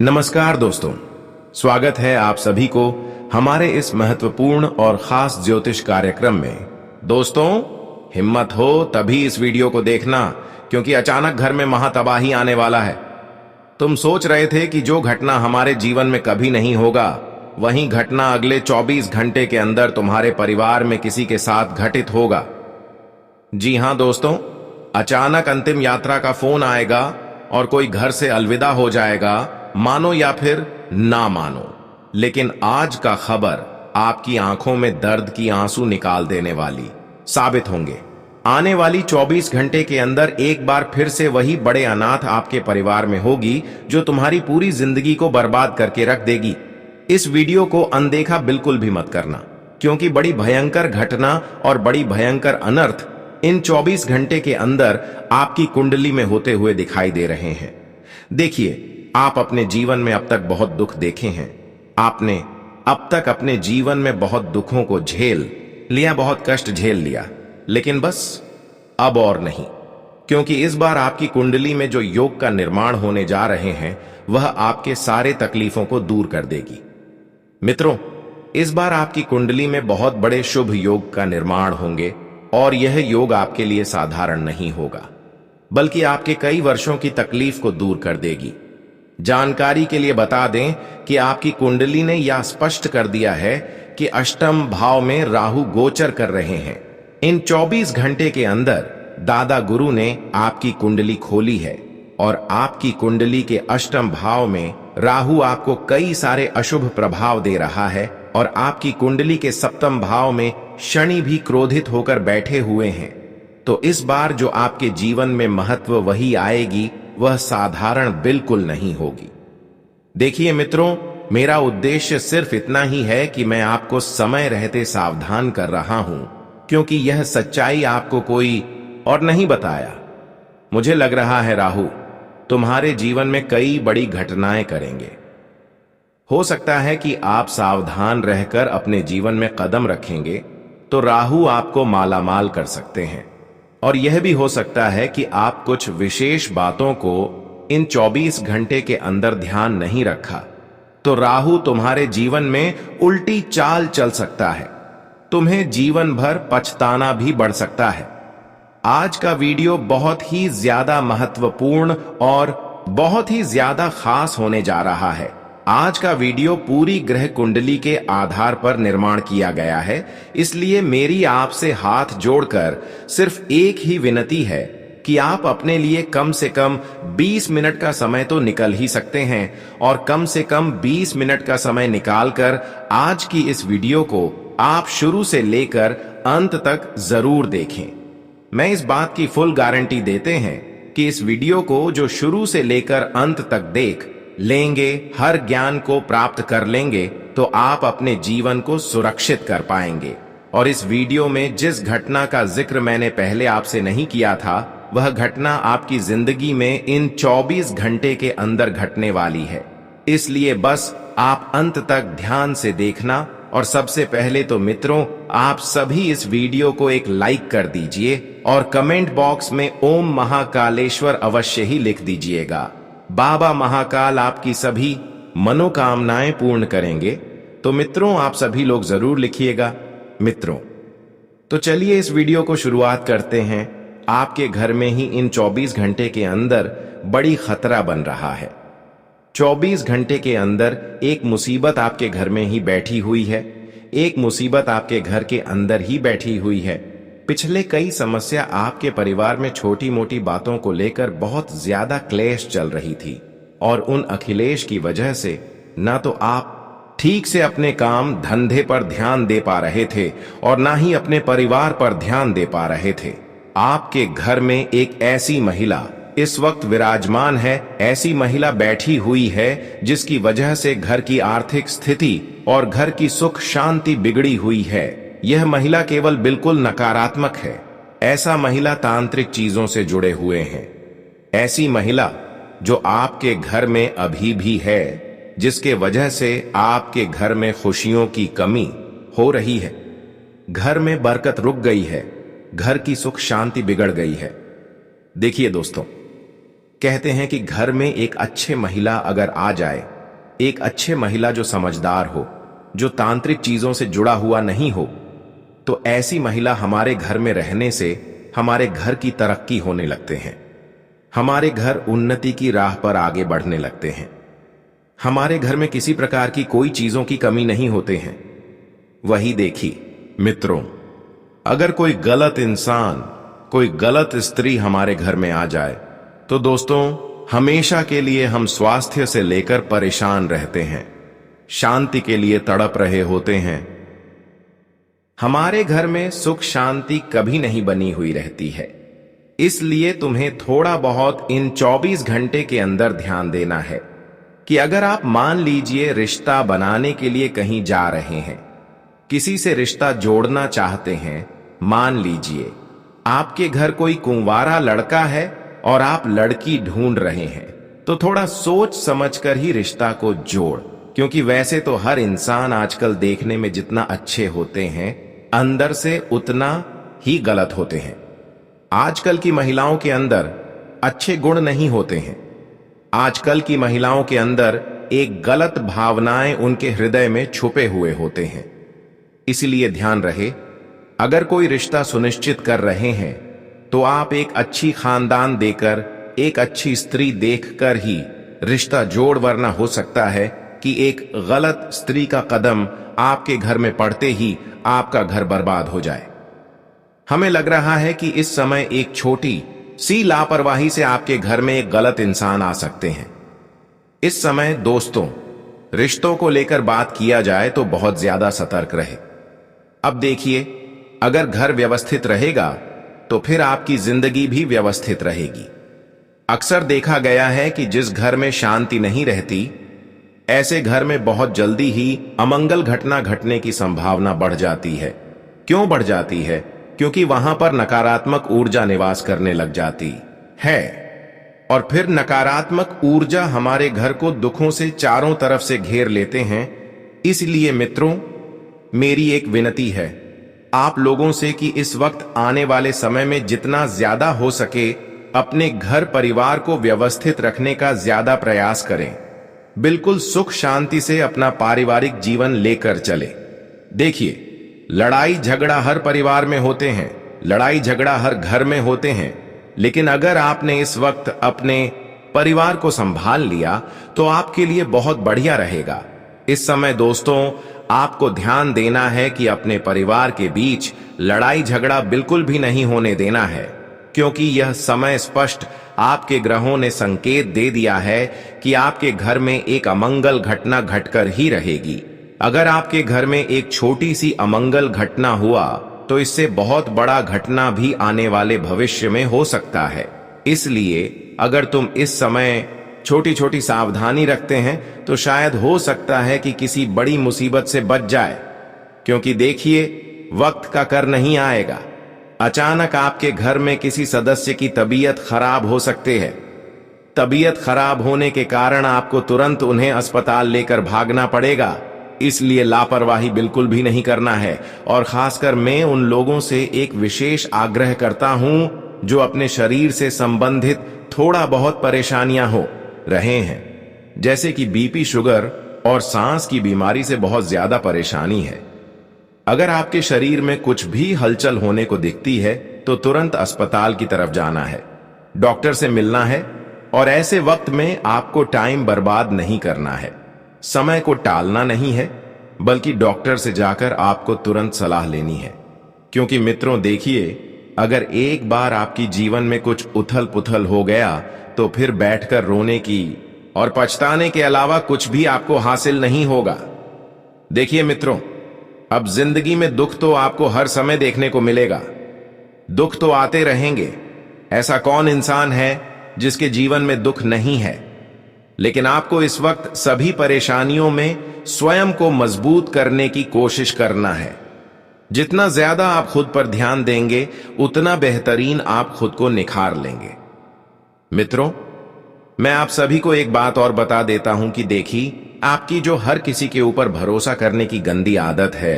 नमस्कार दोस्तों, स्वागत है आप सभी को हमारे इस महत्वपूर्ण और खास ज्योतिष कार्यक्रम में। दोस्तों, हिम्मत हो तभी इस वीडियो को देखना, क्योंकि अचानक घर में महातबाही आने वाला है। तुम सोच रहे थे कि जो घटना हमारे जीवन में कभी नहीं होगा, वही घटना अगले 24 घंटे के अंदर तुम्हारे परिवार में किसी के साथ घटित होगा। जी हां दोस्तों, अचानक अंतिम यात्रा का फोन आएगा और कोई घर से अलविदा हो जाएगा, मानो या फिर ना मानो। लेकिन आज का खबर आपकी आंखों में दर्द की आंसू निकाल देने वाली साबित होंगे। आने वाली 24 घंटे के अंदर एक बार फिर से वही बड़े अनाथ आपके परिवार में होगी, जो तुम्हारी पूरी जिंदगी को बर्बाद करके रख देगी। इस वीडियो को अनदेखा बिल्कुल भी मत करना, क्योंकि बड़ी भयंकर घटना और बड़ी भयंकर अनर्थ इन 24 घंटे के अंदर आपकी कुंडली में होते हुए दिखाई दे रहे हैं। देखिए, आप अपने जीवन में अब तक बहुत दुख देखे हैं। आपने अब तक अपने जीवन में बहुत दुखों को झेल लिया, बहुत कष्ट झेल लिया, लेकिन बस अब और नहीं, क्योंकि इस बार आपकी कुंडली में जो योग का निर्माण होने जा रहे हैं, वह आपके सारे तकलीफों को दूर कर देगी। मित्रों, इस बार आपकी कुंडली में बहुत बड़े शुभ योग का निर्माण होंगे, और यह योग आपके लिए साधारण नहीं होगा, बल्कि आपके कई वर्षों की तकलीफ को दूर कर देगी। जानकारी के लिए बता दें कि आपकी कुंडली ने यह स्पष्ट कर दिया है कि अष्टम भाव में राहु गोचर कर रहे हैं। इन 24 घंटे के अंदर दादा गुरु ने आपकी कुंडली खोली है, और आपकी कुंडली के अष्टम भाव में राहु आपको कई सारे अशुभ प्रभाव दे रहा है, और आपकी कुंडली के सप्तम भाव में शनि भी क्रोधित होकर बैठे हुए हैं। तो इस बार जो आपके जीवन में महत्व वही आएगी, वह साधारण बिल्कुल नहीं होगी। देखिए मित्रों, मेरा उद्देश्य सिर्फ इतना ही है कि मैं आपको समय रहते सावधान कर रहा हूं, क्योंकि यह सच्चाई आपको कोई और नहीं बताया। मुझे लग रहा है राहु तुम्हारे जीवन में कई बड़ी घटनाएं करेंगे। हो सकता है कि आप सावधान रहकर अपने जीवन में कदम रखेंगे तो राहु आपको मालामाल कर सकते हैं, और यह भी हो सकता है कि आप कुछ विशेष बातों को इन 24 घंटे के अंदर ध्यान नहीं रखा तो राहु तुम्हारे जीवन में उल्टी चाल चल सकता है। तुम्हें जीवन भर पछताना भी बढ़ सकता है। आज का वीडियो बहुत ही ज्यादा महत्वपूर्ण और बहुत ही ज्यादा खास होने जा रहा है। आज का वीडियो पूरी ग्रह कुंडली के आधार पर निर्माण किया गया है, इसलिए मेरी आपसे हाथ जोड़कर सिर्फ एक ही विनती है कि आप अपने लिए कम से कम 20 मिनट का समय तो निकल ही सकते हैं, और कम से कम 20 मिनट का समय निकालकर आज की इस वीडियो को आप शुरू से लेकर अंत तक जरूर देखें। मैं इस बात की फुल गारंटी देते हैं कि इस वीडियो को जो शुरू से लेकर अंत तक देख लेंगे, हर ज्ञान को प्राप्त कर लेंगे, तो आप अपने जीवन को सुरक्षित कर पाएंगे। और इस वीडियो में जिस घटना का जिक्र मैंने पहले आपसे नहीं किया था, वह घटना आपकी जिंदगी में इन 24 घंटे के अंदर घटने वाली है। इसलिए बस आप अंत तक ध्यान से देखना। और सबसे पहले तो मित्रों, आप सभी इस वीडियो को एक लाइक कर दीजिए, और कमेंट बॉक्स में ओम महाकालेश्वर अवश्य ही लिख दीजिएगा। बाबा महाकाल आपकी सभी मनोकामनाएं पूर्ण करेंगे। तो मित्रों, आप सभी लोग जरूर लिखिएगा। मित्रों, तो चलिए इस वीडियो को शुरुआत करते हैं। आपके घर में ही इन 24 घंटे के अंदर बड़ी खतरा बन रहा है। 24 घंटे के अंदर एक मुसीबत आपके घर में ही बैठी हुई है। एक मुसीबत आपके घर के अंदर ही बैठी हुई है। पिछले कई समस्या आपके परिवार में छोटी मोटी बातों को लेकर बहुत ज्यादा क्लेश चल रही थी, और उन अखिलेश की वजह से ना तो आप ठीक से अपने काम धंधे पर ध्यान दे पा रहे थे, और ना ही अपने परिवार पर ध्यान दे पा रहे थे। आपके घर में एक ऐसी महिला इस वक्त विराजमान है, ऐसी महिला बैठी हुई है जिसकी वजह से घर की आर्थिक स्थिति और घर की सुख शांति बिगड़ी हुई है। यह महिला केवल बिल्कुल नकारात्मक है। ऐसा महिला तांत्रिक चीजों से जुड़े हुए हैं। ऐसी महिला जो आपके घर में अभी भी है, जिसके वजह से आपके घर में खुशियों की कमी हो रही है। घर में बरकत रुक गई है, घर की सुख शांति बिगड़ गई है। देखिए दोस्तों, कहते हैं कि घर में एक अच्छे महिला अगर आ जाए, एक अच्छे महिला जो समझदार हो, जो तांत्रिक चीजों से जुड़ा हुआ नहीं हो, तो ऐसी महिला हमारे घर में रहने से हमारे घर की तरक्की होने लगते हैं, हमारे घर उन्नति की राह पर आगे बढ़ने लगते हैं। हमारे घर में किसी प्रकार की कोई चीजों की कमी नहीं होते हैं। वही देखी मित्रों, अगर कोई गलत इंसान, कोई गलत स्त्री हमारे घर में आ जाए तो दोस्तों हमेशा के लिए हम स्वास्थ्य से लेकर परेशान रहते हैं, शांति के लिए तड़प रहे होते हैं। हमारे घर में सुख शांति कभी नहीं बनी हुई रहती है। इसलिए तुम्हें थोड़ा बहुत इन 24 घंटे के अंदर ध्यान देना है कि अगर आप मान लीजिए रिश्ता बनाने के लिए कहीं जा रहे हैं, किसी से रिश्ता जोड़ना चाहते हैं, मान लीजिए आपके घर कोई कुंवारा लड़का है और आप लड़की ढूंढ रहे हैं, तो थोड़ा सोच समझकर ही रिश्ता को जोड़, क्योंकि वैसे तो हर इंसान आजकल देखने में जितना अच्छे होते हैं, अंदर से उतना ही गलत होते हैं। आजकल की महिलाओं के अंदर अच्छे गुण नहीं होते हैं। आजकल की महिलाओं के अंदर एक गलत भावनाएं उनके हृदय में छुपे हुए होते हैं। इसलिए ध्यान रहे, अगर कोई रिश्ता सुनिश्चित कर रहे हैं तो आप एक अच्छी खानदान देकर, एक अच्छी स्त्री देखकर ही रिश्ता जोड़, वरना हो सकता है कि एक गलत स्त्री का कदम आपके घर में पड़ते ही आपका घर बर्बाद हो जाए। हमें लग रहा है कि इस समय एक छोटी सी लापरवाही से आपके घर में एक गलत इंसान आ सकते हैं। इस समय दोस्तों रिश्तों को लेकर बात किया जाए तो बहुत ज्यादा सतर्क रहे। अब देखिए, अगर घर व्यवस्थित रहेगा तो फिर आपकी जिंदगी भी व्यवस्थित रहेगी। अक्सर देखा गया है कि जिस घर में शांति नहीं रहती, ऐसे घर में बहुत जल्दी ही अमंगल घटना घटने की संभावना बढ़ जाती है। क्यों बढ़ जाती है? क्योंकि वहां पर नकारात्मक ऊर्जा निवास करने लग जाती है, और फिर नकारात्मक ऊर्जा हमारे घर को दुखों से चारों तरफ से घेर लेते हैं। इसलिए मित्रों, मेरी एक विनती है आप लोगों से कि इस वक्त आने वाले समय में जितना ज्यादा हो सके अपने घर परिवार को व्यवस्थित रखने का ज्यादा प्रयास करें। बिल्कुल सुख शांति से अपना पारिवारिक जीवन लेकर चले। देखिए, लड़ाई झगड़ा हर परिवार में होते हैं, लड़ाई झगड़ा हर घर में होते हैं, लेकिन अगर आपने इस वक्त अपने परिवार को संभाल लिया तो आपके लिए बहुत बढ़िया रहेगा। इस समय दोस्तों आपको ध्यान देना है कि अपने परिवार के बीच लड़ाई झगड़ा बिल्कुल भी नहीं होने देना है, क्योंकि यह समय स्पष्ट आपके ग्रहों ने संकेत दे दिया है कि आपके घर में एक अमंगल घटना घटकर ही रहेगी। अगर आपके घर में एक छोटी सी अमंगल घटना हुआ तो इससे बहुत बड़ा घटना भी आने वाले भविष्य में हो सकता है। इसलिए अगर तुम इस समय छोटी छोटी सावधानी रखते हैं तो शायद हो सकता है कि किसी बड़ी मुसीबत से बच जाए, क्योंकि देखिए वक्त का कर नहीं आएगा। अचानक आपके घर में किसी सदस्य की तबीयत खराब हो सकती है। तबीयत खराब होने के कारण आपको तुरंत उन्हें अस्पताल लेकर भागना पड़ेगा। इसलिए लापरवाही बिल्कुल भी नहीं करना है, और खासकर मैं उन लोगों से एक विशेष आग्रह करता हूं जो अपने शरीर से संबंधित थोड़ा बहुत परेशानियां हो रहे हैं, जैसे कि बीपी, शुगर और सांस की बीमारी से बहुत ज्यादा परेशानी है। अगर आपके शरीर में कुछ भी हलचल होने को दिखती है तो तुरंत अस्पताल की तरफ जाना है, डॉक्टर से मिलना है, और ऐसे वक्त में आपको टाइम बर्बाद नहीं करना है, समय को टालना नहीं है, बल्कि डॉक्टर से जाकर आपको तुरंत सलाह लेनी है। क्योंकि मित्रों देखिए, अगर एक बार आपकी जीवन में कुछ उथल पुथल हो गया तो फिर बैठकर रोने की और पछताने के अलावा कुछ भी आपको हासिल नहीं होगा। देखिए मित्रों, अब जिंदगी में दुख तो आपको हर समय देखने को मिलेगा, दुख तो आते रहेंगे। ऐसा कौन इंसान है जिसके जीवन में दुख नहीं है? लेकिन आपको इस वक्त सभी परेशानियों में स्वयं को मजबूत करने की कोशिश करना है। जितना ज्यादा आप खुद पर ध्यान देंगे उतना बेहतरीन आप खुद को निखार लेंगे। मित्रों, मैं आप सभी को एक बात और बता देता हूं कि देखिए, आपकी जो हर किसी के ऊपर भरोसा करने की गंदी आदत है,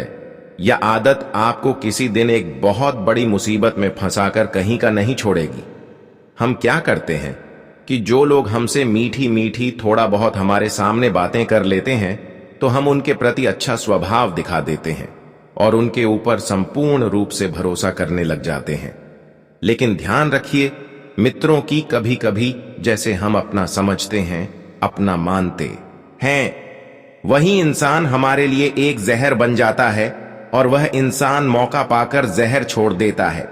यह आदत आपको किसी दिन एक बहुत बड़ी मुसीबत में फंसाकर कहीं का नहीं छोड़ेगी। हम क्या करते हैं, कि जो लोग हमसे मीठी मीठी थोड़ा बहुत हमारे सामने बातें कर लेते हैं तो हम उनके प्रति अच्छा स्वभाव दिखा देते हैं और उनके ऊपर संपूर्ण रूप से भरोसा करने लग जाते हैं। लेकिन ध्यान रखिए, मित्रों की कभी कभी जैसे हम अपना समझते हैं, अपना मानते हैं, वही इंसान हमारे लिए एक जहर बन जाता है और वह इंसान मौका पाकर जहर छोड़ देता है।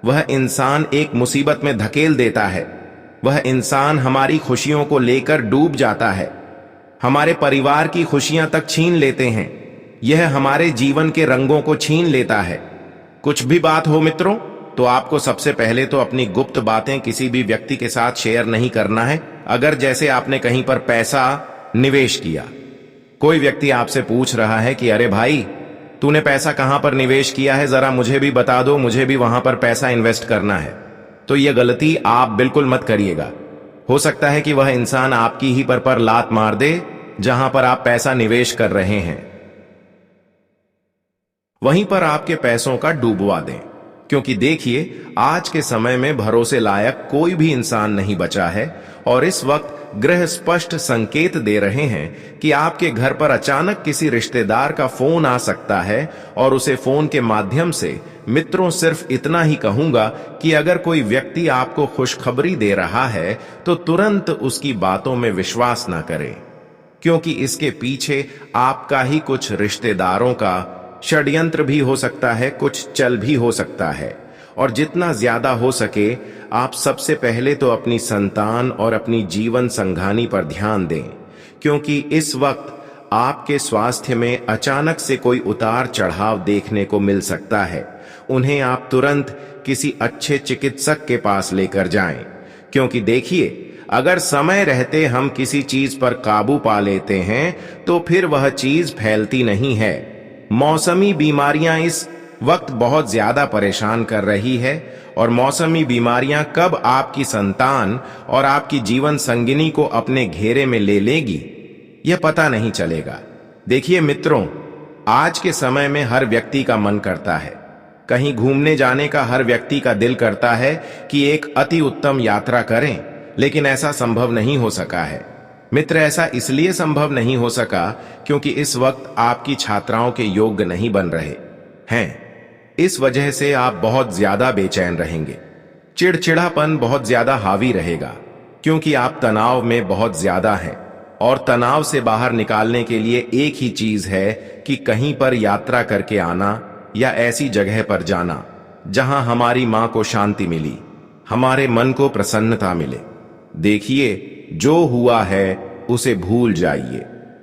वह इंसान एक मुसीबत में धकेल देता है। वह इंसान हमारी खुशियों को लेकर डूब जाता है, हमारे परिवार की खुशियां तक छीन लेते हैं। यह हमारे जीवन के रंगों को छीन लेता है। कुछ भी बात हो मित्रों, तो आपको सबसे पहले तो अपनी गुप्त बातें किसी भी व्यक्ति के साथ शेयर नहीं करना है। अगर जैसे आपने कहीं पर पैसा निवेश किया, कोई व्यक्ति आपसे पूछ रहा है कि अरे भाई, तूने पैसा कहां पर निवेश किया है, जरा मुझे भी बता दो, मुझे भी वहां पर पैसा इन्वेस्ट करना है, तो यह गलती आप बिल्कुल मत करिएगा। हो सकता है कि वह इंसान आपकी ही पर लात मार दे जहां पर आप पैसा निवेश कर रहे हैं, वहीं पर आपके पैसों का डूबवा दें। क्योंकि देखिए, आज के समय में भरोसे लायक कोई भी इंसान नहीं बचा है और इस वक्त ग्रह स्पष्ट संकेत दे रहे हैं कि आपके घर पर अचानक किसी रिश्तेदार का फोन आ सकता है। और उसे फोन के माध्यम से मित्रों सिर्फ इतना ही कहूंगा कि अगर कोई व्यक्ति आपको खुशखबरी दे रहा है तो तुरंत उसकी बातों में विश्वास ना करें, क्योंकि इसके पीछे आपका ही कुछ रिश्तेदारों का षड्यंत्र भी हो सकता है, कुछ चल भी हो सकता है। और जितना ज्यादा हो सके आप सबसे पहले तो अपनी संतान और अपनी जीवन संघानी पर ध्यान दें, क्योंकि इस वक्त आपके स्वास्थ्य में अचानक से कोई उतार चढ़ाव देखने को मिल सकता है। उन्हें आप तुरंत किसी अच्छे चिकित्सक के पास लेकर जाएं, क्योंकि देखिए, अगर समय रहते हम किसी चीज पर काबू पा लेते हैं तो फिर वह चीज फैलती नहीं है। मौसमी बीमारियां इस वक्त बहुत ज्यादा परेशान कर रही है और मौसमी बीमारियां कब आपकी संतान और आपकी जीवन संगिनी को अपने घेरे में ले लेगी, यह पता नहीं चलेगा। देखिए मित्रों, आज के समय में हर व्यक्ति का मन करता है, कहीं घूमने जाने का हर व्यक्ति का दिल करता है कि एक अति उत्तम यात्रा करें, लेकिन ऐसा संभव नहीं हो सका है। मित्र, ऐसा इसलिए संभव नहीं हो सका क्योंकि इस वक्त आपकी छात्राओं के योग्य नहीं बन रहे हैं। इस वजह से आप बहुत ज्यादा बेचैन रहेंगे, चिड़चिड़ापन बहुत ज्यादा हावी रहेगा, क्योंकि आप तनाव में बहुत ज्यादा हैं। और तनाव से बाहर निकालने के लिए एक ही चीज है कि कहीं पर यात्रा करके आना या ऐसी जगह पर जाना जहां हमारी मां को शांति मिली, हमारे मन को प्रसन्नता मिले। देखिए, जो हुआ है उसे भूल जाइए।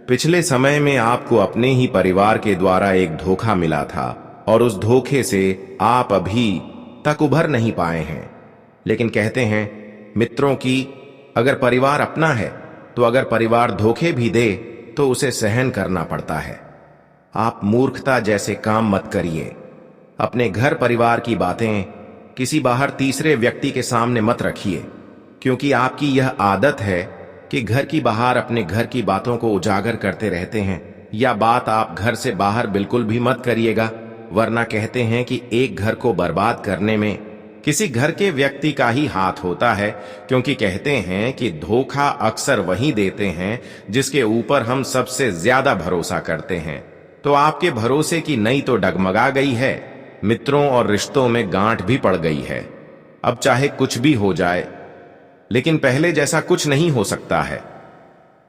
पिछले समय में आपको अपने ही परिवार के द्वारा एक धोखा मिला था और उस धोखे से आप अभी तक उभर नहीं पाए हैं। लेकिन कहते हैं मित्रों कि अगर परिवार अपना है तो अगर परिवार धोखे भी दे तो उसे सहन करना पड़ता है। आप मूर्खता जैसे काम मत करिए। अपने घर परिवार की बातें किसी बाहर तीसरे व्यक्ति के सामने मत रखिए, क्योंकि आपकी यह आदत है कि घर की बाहर अपने घर की बातों को उजागर करते रहते हैं। या बात आप घर से बाहर बिल्कुल भी मत करिएगा, वरना कहते हैं कि एक घर को बर्बाद करने में किसी घर के व्यक्ति का ही हाथ होता है। क्योंकि कहते हैं कि धोखा अक्सर वही देते हैं जिसके ऊपर हम सबसे ज्यादा भरोसा करते हैं। तो आपके भरोसे की नई तो डगमगा गई है मित्रों, और रिश्तों में गांठ भी पड़ गई है। अब चाहे कुछ भी हो जाए, लेकिन पहले जैसा कुछ नहीं हो सकता है।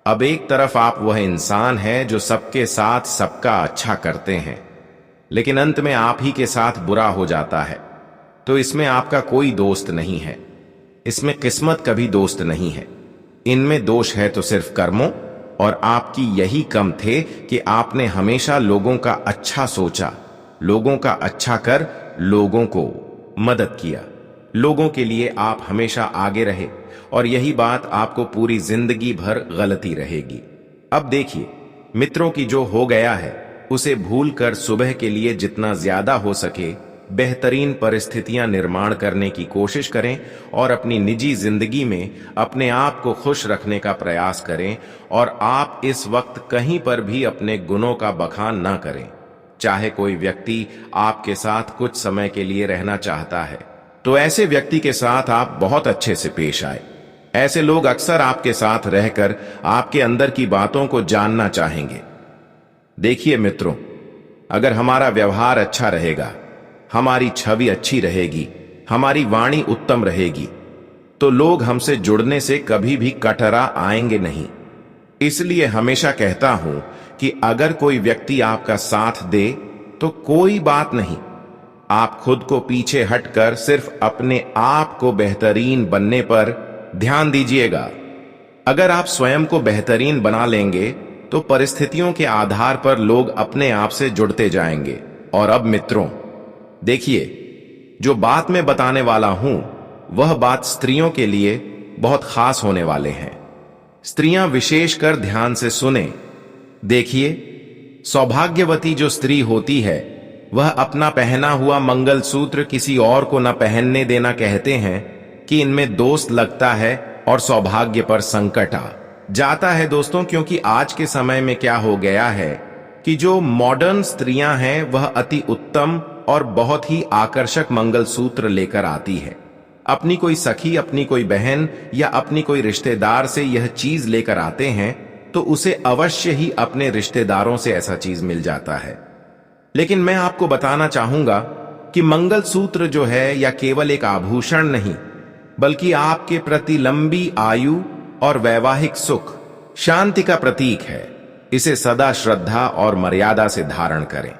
अब एक तरफ आप वह इंसान हैं जो सबके साथ सबका अच्छा करते हैं, लेकिन अंत में आप ही के साथ बुरा हो जाता है। तो इसमें आपका कोई दोस्त नहीं है, इसमें किस्मत का भी दोस्त नहीं है। इनमें दोष है तो सिर्फ कर्मों, और आपकी यही कम थे कि आपने हमेशा लोगों का अच्छा सोचा, लोगों का अच्छा कर लोगों को मदद किया, लोगों के लिए आप हमेशा आगे रहे, और यही बात आपको पूरी जिंदगी भर गलती रहेगी। अब देखिए मित्रों की जो हो गया है उसे भूलकर सुबह के लिए जितना ज्यादा हो सके बेहतरीन परिस्थितियां निर्माण करने की कोशिश करें और अपनी निजी जिंदगी में अपने आप को खुश रखने का प्रयास करें। और आप इस वक्त कहीं पर भी अपने गुणों का बखान ना करें। चाहे कोई व्यक्ति आपके साथ कुछ समय के लिए रहना चाहता है तो ऐसे व्यक्ति के साथ आप बहुत अच्छे से पेश आए। ऐसे लोग अक्सर आपके साथ रहकर आपके अंदर की बातों को जानना चाहेंगे। देखिए मित्रों, अगर हमारा व्यवहार अच्छा रहेगा, हमारी छवि अच्छी रहेगी, हमारी वाणी उत्तम रहेगी, तो लोग हमसे जुड़ने से कभी भी कटरा आएंगे नहीं। इसलिए हमेशा कहता हूं कि अगर कोई व्यक्ति आपका साथ दे तो कोई बात नहीं, आप खुद को पीछे हटकर सिर्फ अपने आप को बेहतरीन बनने पर ध्यान दीजिएगा। अगर आप स्वयं को बेहतरीन बना लेंगे तो परिस्थितियों के आधार पर लोग अपने आप से जुड़ते जाएंगे। और अब मित्रों, देखिए, जो बात मैं बताने वाला हूं वह बात स्त्रियों के लिए बहुत खास होने वाले हैं। स्त्रियां विशेषकर ध्यान से सुने। देखिए, सौभाग्यवती जो स्त्री होती है वह अपना पहना हुआ मंगलसूत्र किसी और को न पहनने देना कहते हैं कि इनमें दोष लगता है और सौभाग्य पर संकट आ जाता है। दोस्तों, क्योंकि आज के समय में क्या हो गया है कि जो मॉडर्न स्त्रियां हैं वह अति उत्तम और बहुत ही आकर्षक मंगलसूत्र लेकर आती है। अपनी कोई सखी, अपनी कोई बहन या अपनी कोई रिश्तेदार से यह चीज लेकर आते हैं तो उसे अवश्य ही अपने रिश्तेदारों से ऐसा चीज मिल जाता है। लेकिन मैं आपको बताना चाहूंगा कि मंगलसूत्र जो है या केवल एक आभूषण नहीं, बल्कि आपके प्रति लंबी आयु और वैवाहिक सुख, शांति का प्रतीक है। इसे सदा श्रद्धा और मर्यादा से धारण करें।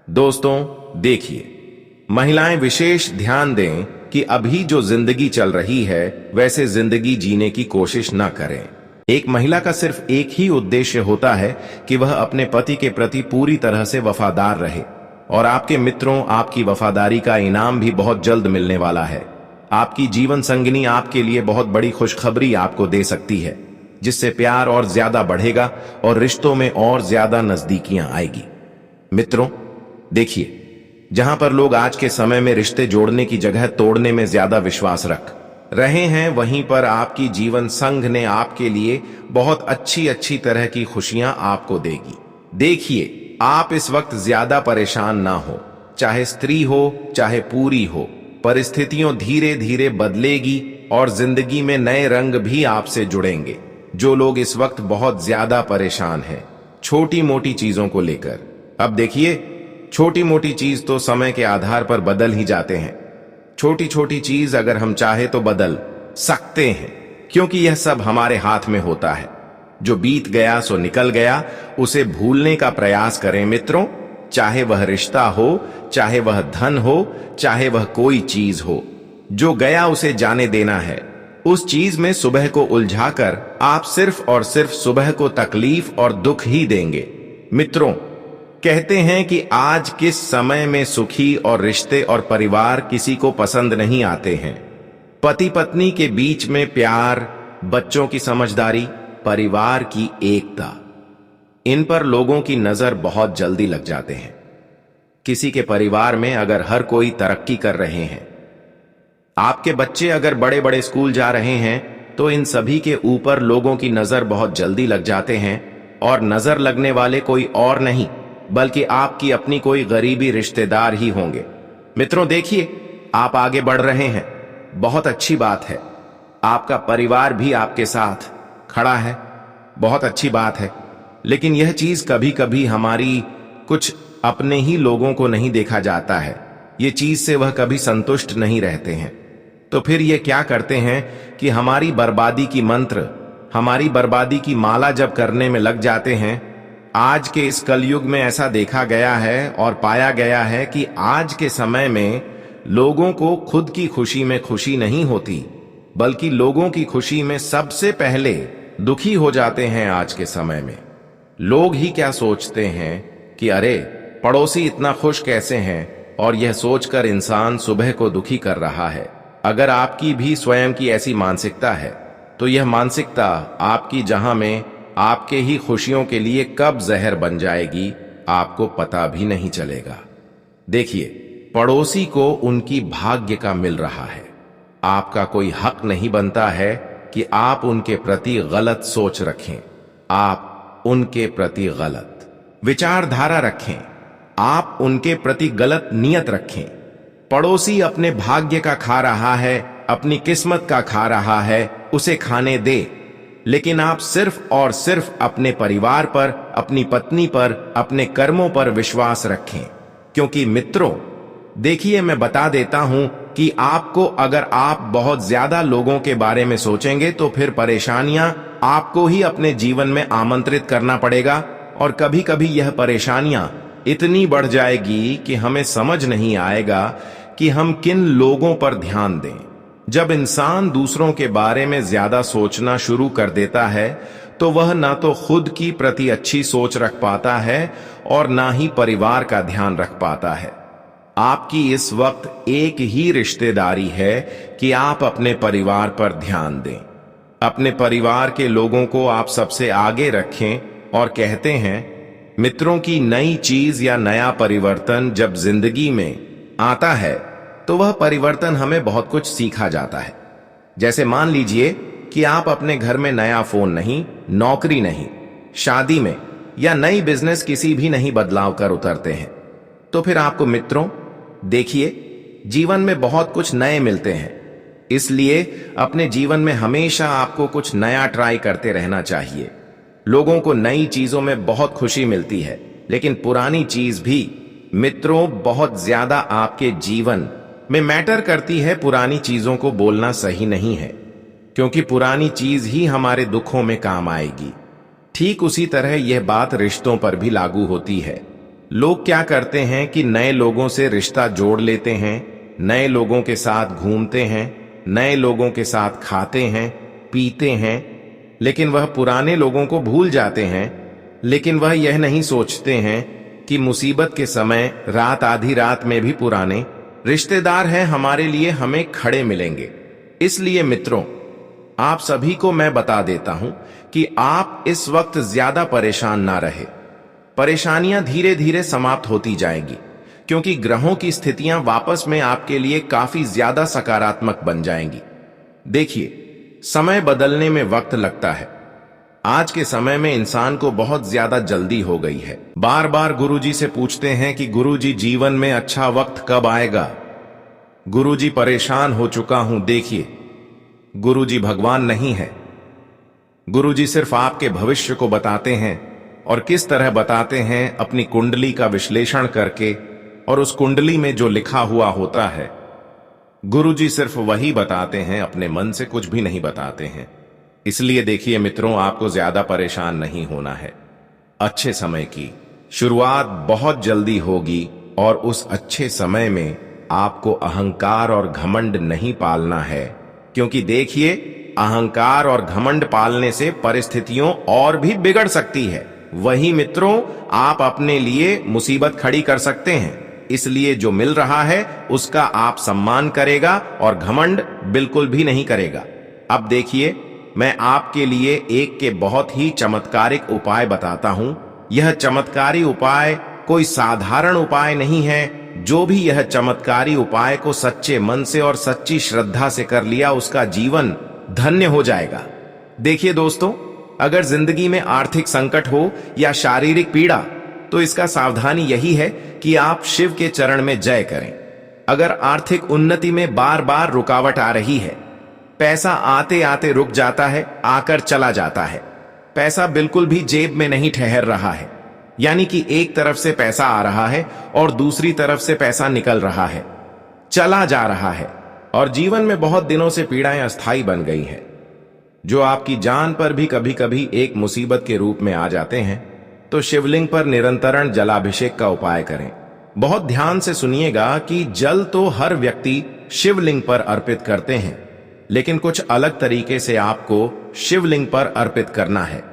दोस्तों देखिए, महिलाएं विशेष ध्यान दें कि अभी जो जिंदगी चल रही है वैसे जिंदगी जीने की कोशिश न करें। एक महिला का सिर्फ एक ही उद्देश्य होता है कि वह अपने पति के प्रति पूरी तरह से वफादार रहे। और आपके मित्रों, आपकी वफादारी का इनाम भी बहुत जल्द मिलने वाला है। आपकी जीवन संगिनी आपके लिए बहुत बड़ी खुशखबरी आपको दे सकती है, जिससे प्यार और ज्यादा बढ़ेगा और रिश्तों में और ज्यादा नजदीकियां आएगी। मित्रों देखिए, जहां पर लोग आज के समय में रिश्ते जोड़ने की जगह तोड़ने में ज्यादा विश्वास रख रहे हैं, वहीं पर आपकी जीवन संघ ने आपके लिए बहुत अच्छी तरह की खुशियां आपको देगी। देखिए, आप इस वक्त ज्यादा परेशान ना हो, चाहे स्त्री हो चाहे पूरी हो। परिस्थितियों धीरे धीरे बदलेगी और जिंदगी में नए रंग भी आपसे जुड़ेंगे। जो लोग इस वक्त बहुत ज्यादा परेशान हैं छोटी मोटी चीजों को लेकर, अब देखिए, छोटी मोटी चीज तो समय के आधार पर बदल ही जाते हैं। छोटी छोटी चीज अगर हम चाहे तो बदल सकते हैं, क्योंकि यह सब हमारे हाथ में होता है। जो बीत गया सो निकल गया, उसे भूलने का प्रयास करें मित्रों। चाहे वह रिश्ता हो, चाहे वह धन हो, चाहे वह कोई चीज हो, जो गया उसे जाने देना है। उस चीज में सुबह को उलझाकर आप सिर्फ और सिर्फ सुबह को तकलीफ और दुख ही देंगे। मित्रों, कहते हैं कि आज किस समय में सुखी और रिश्ते और परिवार किसी को पसंद नहीं आते हैं। पति पत्नी के बीच में प्यार, बच्चों की समझदारी, परिवार की एकता, इन पर लोगों की नजर बहुत जल्दी लग जाते हैं। किसी के परिवार में अगर हर कोई तरक्की कर रहे हैं, आपके बच्चे अगर बड़े बड़े स्कूल जा रहे हैं, तो इन सभी के ऊपर लोगों की नजर बहुत जल्दी लग जाते हैं। और नजर लगने वाले कोई और नहीं बल्कि आपकी अपनी कोई गरीबी रिश्तेदार ही होंगे। मित्रों देखिए, आप आगे बढ़ रहे हैं, बहुत अच्छी बात है। आपका परिवार भी आपके साथ खड़ा है, बहुत अच्छी बात है। लेकिन यह चीज कभी कभी हमारी कुछ अपने ही लोगों को नहीं देखा जाता है। ये चीज से वह कभी संतुष्ट नहीं रहते हैं। तो फिर ये क्या करते हैं कि हमारी बर्बादी की मंत्र, हमारी बर्बादी की माला जब करने में लग जाते हैं। आज के इस कलयुग में ऐसा देखा गया है और पाया गया है कि आज के समय में लोगों को खुद की खुशी में खुशी नहीं होती, बल्कि लोगों की खुशी में सबसे पहले दुखी हो जाते हैं। आज के समय में लोग ही क्या सोचते हैं कि अरे पड़ोसी इतना खुश कैसे हैं, और यह सोचकर इंसान सुबह को दुखी कर रहा है। अगर आपकी भी स्वयं की ऐसी मानसिकता है तो यह मानसिकता आपकी जहां में आपके ही खुशियों के लिए कब जहर बन जाएगी आपको पता भी नहीं चलेगा। देखिए, पड़ोसी को उनकी भाग्य का मिल रहा है। आपका कोई हक नहीं बनता है कि आप उनके प्रति गलत सोच रखें, आप उनके प्रति गलत विचारधारा रखें, आप उनके प्रति गलत नियत रखें। पड़ोसी अपने भाग्य का खा रहा है, अपनी किस्मत का खा रहा है, उसे खाने दे, लेकिन आप सिर्फ और सिर्फ अपने परिवार पर, अपनी पत्नी पर, अपने कर्मों पर विश्वास रखें। क्योंकि मित्रों, देखिए, मैं बता देता हूं कि आपको, अगर आप बहुत ज्यादा लोगों के बारे में सोचेंगे तो फिर परेशानियां आपको ही अपने जीवन में आमंत्रित करना पड़ेगा। और कभी कभी यह परेशानियां इतनी बढ़ जाएगी कि हमें समझ नहीं आएगा कि हम किन लोगों पर ध्यान दें। जब इंसान दूसरों के बारे में ज्यादा सोचना शुरू कर देता है तो वह ना तो खुद की प्रति अच्छी सोच रख पाता है और ना ही परिवार का ध्यान रख पाता है। आपकी इस वक्त एक ही रिश्तेदारी है कि आप अपने परिवार पर ध्यान दें। अपने परिवार के लोगों को आप सबसे आगे रखें और कहते हैं, मित्रों की नई चीज या नया परिवर्तन जब जिंदगी में आता है तो वह परिवर्तन हमें बहुत कुछ सीखा जाता है। जैसे मान लीजिए कि आप अपने घर में नया फोन नहीं, नौकरी नहीं, शादी में या नई बिजनेस किसी भी नहीं बदलाव कर उतरते हैं, तो फिर आपको मित्रों, देखिए, जीवन में बहुत कुछ नए मिलते हैं। इसलिए अपने जीवन में हमेशा आपको कुछ नया ट्राई करते रहना चाहिए। लोगों को नई चीजों में बहुत खुशी मिलती है, लेकिन पुरानी चीज भी मित्रों बहुत ज्यादा आपके जीवन में मैटर करती है। पुरानी चीजों को बोलना सही नहीं है, क्योंकि पुरानी चीज ही हमारे दुखों में काम आएगी। ठीक उसी तरह यह बात रिश्तों पर भी लागू होती है। लोग क्या करते हैं कि नए लोगों से रिश्ता जोड़ लेते हैं, नए लोगों के साथ घूमते हैं, नए लोगों के साथ खाते हैं, पीते हैं, लेकिन वह पुराने लोगों को भूल जाते हैं। लेकिन वह यह नहीं सोचते हैं कि मुसीबत के समय, रात आधी रात में भी पुराने रिश्तेदार हैं हमारे लिए हमें खड़े मिलेंगे। इसलिए मित्रों, आप सभी को मैं बता देता हूं कि आप इस वक्त ज्यादा परेशान ना रहे। परेशानियां धीरे धीरे समाप्त होती जाएंगी, क्योंकि ग्रहों की स्थितियां वापस में आपके लिए काफी ज्यादा सकारात्मक बन जाएंगी। देखिए, समय बदलने में वक्त लगता है। आज के समय में इंसान को बहुत ज्यादा जल्दी हो गई है। बार बार गुरुजी से पूछते हैं कि गुरुजी, जीवन में अच्छा वक्त कब आएगा? गुरुजी, परेशान हो चुका हूं। देखिए, गुरुजी भगवान नहीं है। गुरुजी सिर्फ आपके भविष्य को बताते हैं। और किस तरह बताते हैं? अपनी कुंडली का विश्लेषण करके, और उस कुंडली में जो लिखा हुआ होता है, गुरुजी सिर्फ वही बताते हैं, अपने मन से कुछ भी नहीं बताते हैं। इसलिए देखिए मित्रों, आपको ज्यादा परेशान नहीं होना है। अच्छे समय की शुरुआत बहुत जल्दी होगी और उस अच्छे समय में आपको अहंकार और घमंड नहीं पालना है, क्योंकि देखिए, अहंकार और घमंड पालने से परिस्थितियों और भी बिगड़ सकती है। वही मित्रों, आप अपने लिए मुसीबत खड़ी कर सकते हैं। इसलिए जो मिल रहा है उसका आप सम्मान करेगा और घमंड बिल्कुल भी नहीं करेगा। अब देखिए, मैं आपके लिए एक के बहुत ही चमत्कारिक उपाय बताता हूं। यह चमत्कारी उपाय कोई साधारण उपाय नहीं है। जो भी यह चमत्कारी उपाय को सच्चे मन से और सच्ची श्रद्धा से कर लिया, उसका जीवन धन्य हो जाएगा। देखिए दोस्तों, अगर जिंदगी में आर्थिक संकट हो या शारीरिक पीड़ा, तो इसका सावधानी यही है कि आप शिव के चरण में जय करें। अगर आर्थिक उन्नति में बार बार रुकावट आ रही है, पैसा आते आते रुक जाता है, आकर चला जाता है, पैसा बिल्कुल भी जेब में नहीं ठहर रहा है, यानी कि एक तरफ से पैसा आ रहा है और दूसरी तरफ से पैसा निकल रहा है, चला जा रहा है, और जीवन में बहुत दिनों से पीड़ाएं अस्थायी बन गई हैं, जो आपकी जान पर भी कभी कभी एक मुसीबत के रूप में आ जाते हैं, तो शिवलिंग पर निरंतरण जलाभिषेक का उपाय करें। बहुत ध्यान से सुनिएगा कि जल तो हर व्यक्ति शिवलिंग पर अर्पित करते हैं, लेकिन कुछ अलग तरीके से आपको शिवलिंग पर अर्पित करना है।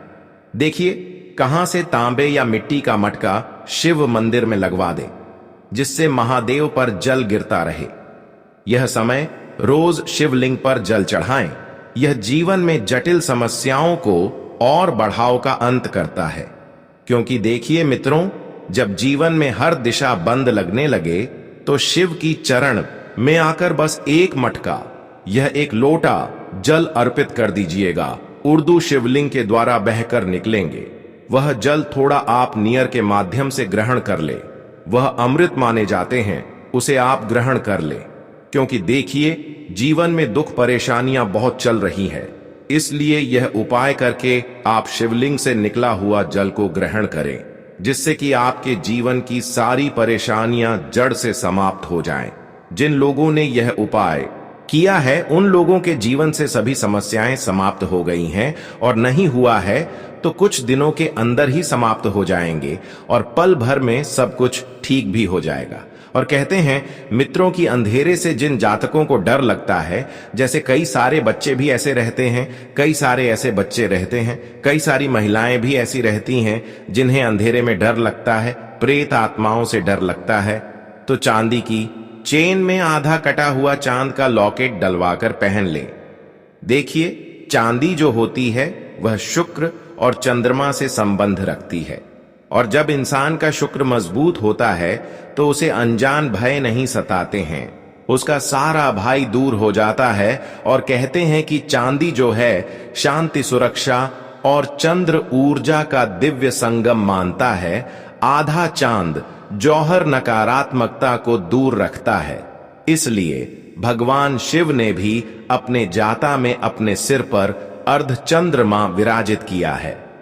देखिए, कहां से तांबे या मिट्टी का मटका शिव मंदिर में लगवा दे, जिससे महादेव पर जल गिरता रहे। यह समय रोज शिवलिंग पर जल चढ़ाएं। यह जीवन में जटिल समस्याओं को और बढ़ाव का अंत करता है, क्योंकि देखिए मित्रों, जब जीवन में हर दिशा बंद लगने लगे, तो शिव की चरण में आकर बस एक मटका, यह एक लोटा जल अर्पित कर दीजिएगा। उर्दू शिवलिंग के द्वारा बहकर निकलेंगे। वह जल थोड़ा आप नियर के माध्यम से ग्रहण कर ले। वह अमृत माने जाते हैं, उसे आप ग्रहण कर ले, क्योंकि देखिए, जीवन में दुख परेशानियां बहुत चल रही है। इसलिए यह उपाय करके आप शिवलिंग से निकला हुआ जल को ग्रहण करें, जिससे कि आपके जीवन की सारी परेशानियां जड़ से समाप्त हो जाएं। जिन लोगों ने यह उपाय किया है उन लोगों के जीवन से सभी समस्याएं समाप्त हो गई हैं, और नहीं हुआ है तो कुछ दिनों के अंदर ही समाप्त हो जाएंगे और पल भर में सब कुछ ठीक भी हो जाएगा। और कहते हैं मित्रों की अंधेरे से जिन जातकों को डर लगता है, जैसे कई सारे बच्चे भी ऐसे रहते हैं, कई सारे ऐसे बच्चे रहते हैं, कई सारी महिलाएं भी ऐसी रहती हैं जिन्हें अंधेरे में डर लगता है, प्रेत आत्माओं से डर लगता है, तो चांदी की चेन में आधा कटा हुआ चांद का लॉकेट डलवाकर पहन ले। देखिए, चांदी जो होती है वह शुक्र और चंद्रमा से संबंध रखती है, और जब इंसान का शुक्र मजबूत होता है तो उसे अनजान भय नहीं सताते हैं, उसका सारा भय दूर हो जाता है। और कहते हैं कि चांदी जो है शांति, सुरक्षा और चंद्र ऊर्जा का दिव्य संगम मानता है। आधा चांद जौहर नकारात्मकता को दूर रखता है। इसलिए भगवान शिव ने भी अपने जाता में अपने सिर पर अर्धचंद्रमा विराजित किया है।